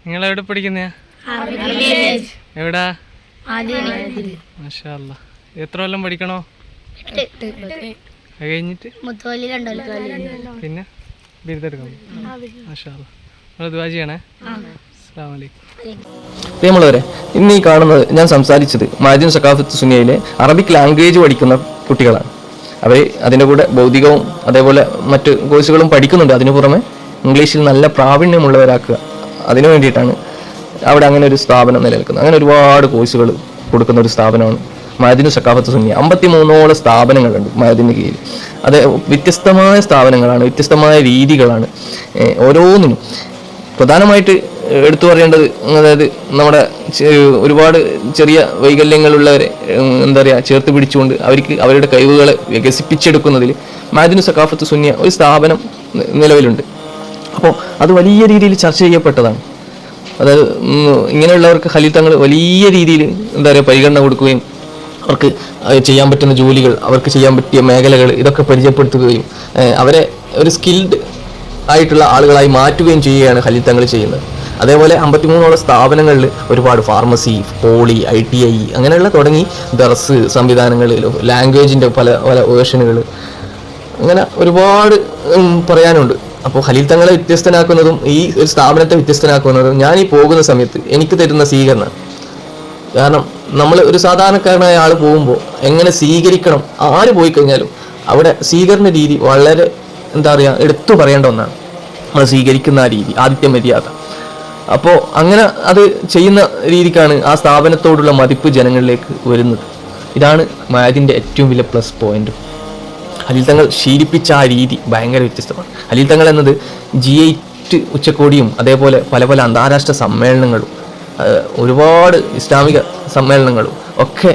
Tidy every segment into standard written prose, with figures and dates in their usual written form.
നിങ്ങൾ എവിടെ പഠിക്കുന്ന? എവിടാ? മാഷാ അല്ലാ. എത്ര കൊല്ലം പഠിക്കണോ? കഴിഞ്ഞിട്ട് പിന്നെ ബിരുദെടുക്കണം. മാഷാ അല്ലാ. നിങ്ങൾ ദുആ ചെയ്യണേ. അസ്സലാമു അലൈക്കും. പ്രിയമുള്ളവരെ, ഇന്ന് ഈ കാണുന്നത് ഞാൻ സംസാരിച്ചത് മഅദിൻ സഖാഫത്ത് സുന്നിയയിലെ അറബിക് ലാംഗ്വേജ് പഠിക്കുന്ന കുട്ടികളാണ്. അവർ അതിൻ്റെ കൂടെ ഭൗതികവും അതേപോലെ മറ്റ് കോഴ്സുകളും പഠിക്കുന്നുണ്ട്. അതിനു പുറമെ ഇംഗ്ലീഷിൽ നല്ല പ്രാവീണ്യമുള്ളവരാക്കുക, അതിനു വേണ്ടിയിട്ടാണ് അവിടെ അങ്ങനെ ഒരു സ്ഥാപനം നിലനിൽക്കുന്നത്. അങ്ങനെ ഒരുപാട് കോഴ്സുകൾ കൊടുക്കുന്ന ഒരു സ്ഥാപനമാണ് മഅദിൻ സഖാഫത്ത് സുന്നിയ. 53ഓളം സ്ഥാപനങ്ങളുണ്ട് മഅദിന് കീഴിൽ. അത് വ്യത്യസ്തമായ സ്ഥാപനങ്ങളാണ്, വ്യത്യസ്തമായ രീതികളാണ് ഓരോന്നിനും. പ്രധാനമായിട്ട് എടുത്തു പറയേണ്ടത്, അതായത് നമ്മുടെ ഒരുപാട് ചെറിയ വൈകല്യങ്ങളുള്ളവരെ ചേർത്ത് പിടിച്ചുകൊണ്ട് അവർക്ക് അവരുടെ കഴിവുകളെ വികസിപ്പിച്ചെടുക്കുന്നതിൽ മഅദിൻ സഖാഫത്ത് സുന്നിയ ഒരു സ്ഥാപനം നിലവിലുണ്ട്. അപ്പോൾ അത് വലിയ രീതിയിൽ ചർച്ച ചെയ്യപ്പെട്ടതാണ്. അതായത് ഇങ്ങനെയുള്ളവർക്ക് ഖലീൽ തങ്ങൾ വലിയ രീതിയിൽ പരിഗണന കൊടുക്കുകയും അവർക്ക് ചെയ്യാൻ പറ്റുന്ന ജോലികൾ, അവർക്ക് ചെയ്യാൻ പറ്റിയ മേഖലകൾ ഇതൊക്കെ പരിചയപ്പെടുത്തുകയും അവരെ ഒരു സ്കിൽഡ് ആയിട്ടുള്ള ആളുകളായി മാറ്റുകയും ചെയ്യുകയാണ് ഖലീൽ തങ്ങൾ ചെയ്യുന്നത്. അതേപോലെ 53ഓളം സ്ഥാപനങ്ങളിൽ ഒരുപാട് ഫാർമസി, പോളി, ITI അങ്ങനെയുള്ള തുടങ്ങി ദർസ് സംവിധാനങ്ങൾ, ലാംഗ്വേജിൻ്റെ പല പല വേർഷനുകൾ, അങ്ങനെ ഒരുപാട് പറയാനുണ്ട്. അപ്പോൾ ഖലീൽ തങ്ങളെ വ്യത്യസ്തനാക്കുന്നതും ഈ ഒരു സ്ഥാപനത്തെ വ്യത്യസ്തനാക്കുന്നതും ഞാൻ ഈ പോകുന്ന സമയത്ത് എനിക്ക് തരുന്ന സ്വീകരണം. കാരണം നമ്മൾ ഒരു സാധാരണക്കാരനായ ആൾ പോകുമ്പോൾ എങ്ങനെ സ്വീകരിക്കണം, ആര് പോയി കഴിഞ്ഞാലും അവിടെ സ്വീകരണ രീതി വളരെ എടുത്തു പറയേണ്ട ഒന്നാണ്. നമ്മൾ സ്വീകരിക്കുന്ന ആ രീതി, ആതിഥ്യ മര്യാദ. അപ്പോൾ അങ്ങനെ അത് ചെയ്യുന്ന രീതിക്കാണ് ആ സ്ഥാപനത്തോടുള്ള മതിപ്പ് ജനങ്ങളിലേക്ക് വരുന്നത്. ഇതാണ് മഅദിൻ്റെ ഏറ്റവും വലിയ പ്ലസ് പോയിന്റ്. ഖലീൽ തങ്ങൾ ശീലിപ്പിച്ച ആ രീതി ഭയങ്കര വ്യത്യസ്തമാണ്. ഖലീൽ തങ്ങൾ എന്നത് G8 ഉച്ചകോടിയും അതേപോലെ പല പല അന്താരാഷ്ട്ര സമ്മേളനങ്ങളും ഒരുപാട് ഇസ്ലാമിക സമ്മേളനങ്ങളും ഒക്കെ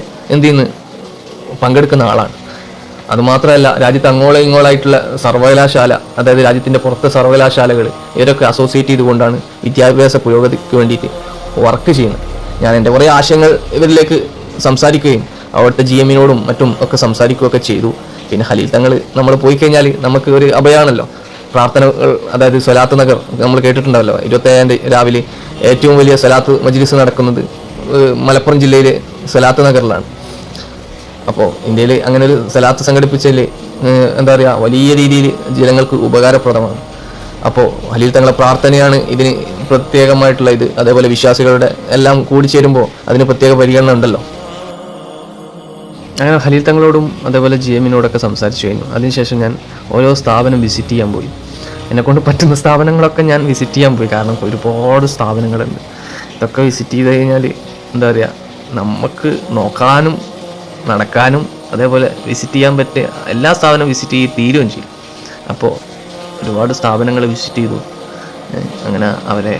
പങ്കെടുക്കുന്ന ആളാണ്. അതുമാത്രമല്ല, രാജ്യത്ത് അങ്ങോളം ഇങ്ങോളായിട്ടുള്ള സർവകലാശാല, അതായത് രാജ്യത്തിൻ്റെ പുറത്തെ സർവകലാശാലകൾ, ഇവരൊക്കെ അസോസിയേറ്റ് ചെയ്തുകൊണ്ടാണ് വിദ്യാഭ്യാസ പുരോഗതിക്ക് വേണ്ടിയിട്ട് വർക്ക് ചെയ്യുന്നത്. ഞാൻ എൻ്റെ കുറേ ആശയങ്ങൾ ഇവരിലേക്ക് സംസാരിക്കുകയും അവിടുത്തെ GM-നോടും മറ്റും ഒക്കെ സംസാരിക്കുകയൊക്കെ ചെയ്തു. പിന്നെ ഖലീൽ തങ്ങൾ നമ്മൾ പോയി കഴിഞ്ഞാൽ നമുക്ക് ഒരു അഭയമാണല്ലോ. പ്രാർത്ഥനകൾ, അതായത് സ്വലാത്ത് നഗർ നമ്മൾ കേട്ടിട്ടുണ്ടാവല്ലോ. 27 രാവിലെ ഏറ്റവും വലിയ സ്വലാത്ത് മജ്ലിസ് നടക്കുന്നത് മലപ്പുറം ജില്ലയിലെ സ്വലാത്ത് നഗറിലാണ്. അപ്പോൾ ഇന്ത്യയിൽ അങ്ങനെ ഒരു സ്വലാത്ത് സംഘടിപ്പിച്ചതിൽ വലിയ രീതിയിൽ ജനങ്ങൾക്ക് ഉപകാരപ്രദമാണ്. അപ്പോൾ ഖലീൽ തങ്ങളെ പ്രാർത്ഥനയാണ് ഇതിന് പ്രത്യേകമായിട്ടുള്ള ഇത്. അതേപോലെ വിശ്വാസികളുടെ എല്ലാം കൂടിച്ചേരുമ്പോൾ അതിന് പ്രത്യേക പരിഗണന ഉണ്ടല്ലോ. അങ്ങനെ ഖലീൽ തങ്ങളോടും അതേപോലെ GM-നോടൊക്കെ സംസാരിച്ചു കഴിഞ്ഞു. അതിനുശേഷം ഞാൻ ഓരോ സ്ഥാപനം വിസിറ്റ് ചെയ്യാൻ പോയി. എന്നെക്കൊണ്ട് പറ്റുന്ന സ്ഥാപനങ്ങളൊക്കെ ഞാൻ വിസിറ്റ് ചെയ്യാൻ പോയി. കാരണം ഒരുപാട് സ്ഥാപനങ്ങളുണ്ട്. ഇതൊക്കെ വിസിറ്റ് ചെയ്ത് കഴിഞ്ഞാൽ നമുക്ക് നോക്കാനും നടക്കാനും അതേപോലെ വിസിറ്റ് ചെയ്യാൻ പറ്റിയ എല്ലാ സ്ഥാപനവും വിസിറ്റ് ചെയ്ത് തീരുകയും ചെയ്യും. അപ്പോൾ ഒരുപാട് സ്ഥാപനങ്ങൾ വിസിറ്റ് ചെയ്തു. അങ്ങനെ അവരെ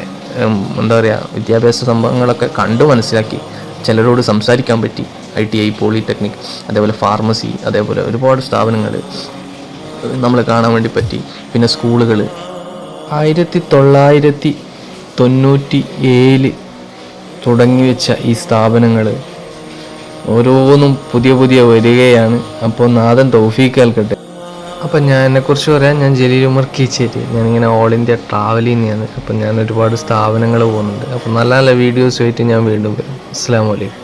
വിദ്യാഭ്യാസ സംഭവങ്ങളൊക്കെ കണ്ടു മനസ്സിലാക്കി. ചിലരോട് സംസാരിക്കാൻ പറ്റി. ITI, പോളിടെക്നിക്, അതേപോലെ ഫാർമസി, അതേപോലെ ഒരുപാട് സ്ഥാപനങ്ങൾ നമ്മൾ കാണാൻ വേണ്ടി പറ്റി. പിന്നെ സ്കൂളുകൾ 1997 തുടങ്ങി വെച്ച ഈ സ്ഥാപനങ്ങൾ ഓരോന്നും പുതിയ പുതിയ വരികയാണ്. അപ്പോൾ നാഥൻ തൗഫീഖ് നൽകട്ടെ. അപ്പം ഞാൻ എന്നെക്കുറിച്ച് പറയാൻ, ഞാൻ ജലീൽ ഉമർ കീച്ചേരി. ഞാനിങ്ങനെ ഓൾ ഇന്ത്യ ട്രാവലിംഗ് ആണ്. അപ്പം ഞാൻ ഒരുപാട് സ്ഥാപനങ്ങൾ പോകുന്നുണ്ട്. അപ്പം നല്ല നല്ല വീഡിയോസുമായിട്ട് ഞാൻ വീണ്ടും വരും. അസ്സലാമു അലൈക്കും.